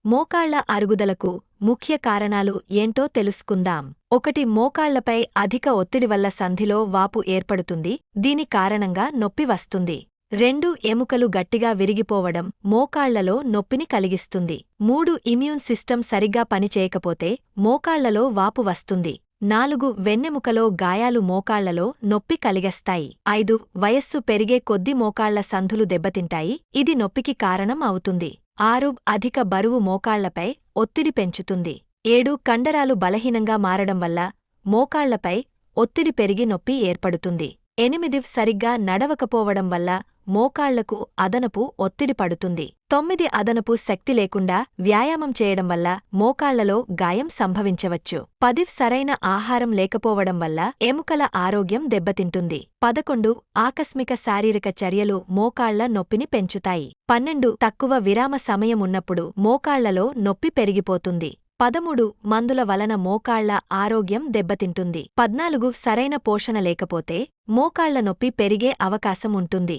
మోకాళ్ల అరుగుదలకు ముఖ్య కారణాలు ఏంటో తెలుసుకుందాం. 1. మోకాళ్లపై అధిక ఒత్తిడి వల్ల సంధిలో వాపు ఏర్పడుతుంది, దీని కారణంగా నొప్పి వస్తుంది. 2. ఎముకలు గట్టిగా విరిగిపోవడం మోకాళ్లలో నొప్పిని కలిగిస్తుంది. 3. ఇమ్యూన్ సిస్టమ్ సరిగ్గా పనిచేయకపోతే మోకాళ్లలో వాపు వస్తుంది. 4. వెన్నెముకలో గాయాలు మోకాళ్లలో నొప్పి కలిగేస్తాయి. 5. వయస్సు పెరిగే కొద్దీ మోకాళ్ల సందులు దెబ్బతింటాయి, ఇది నొప్పికి కారణం అవుతుంది. 6. అధిక బరువు మోకాళ్లపై ఒత్తిడి పెంచుతుంది. 7. కండరాలు బలహీనంగా మారడం వల్ల మోకాళ్లపై ఒత్తిడి పెరిగి నొప్పి ఏర్పడుతుంది. 8. సరిగ్గా నడవకపోవడం వల్ల మోకాళ్లకు అదనపు ఒత్తిడి పడుతుంది. 9. అదనపు శక్తి లేకుండా వ్యాయామం చేయడం వల్ల మోకాళ్లలో గాయం సంభవించవచ్చు. 10. సరైన ఆహారం లేకపోవడం వల్ల ఎముకల ఆరోగ్యం దెబ్బతింటుంది. 11. ఆకస్మిక శారీరక చర్యలు మోకాళ్ల నొప్పిని పెంచుతాయి. 12. తక్కువ విరామ సమయం ఉన్నప్పుడు మోకాళ్లలో నొప్పి పెరిగిపోతుంది. 13. మందుల వలన మోకాళ్ల ఆరోగ్యం దెబ్బతింటుంది. 14. సరైన పోషణ లేకపోతే మోకాళ్ల నొప్పి పెరిగే అవకాశం ఉంటుంది.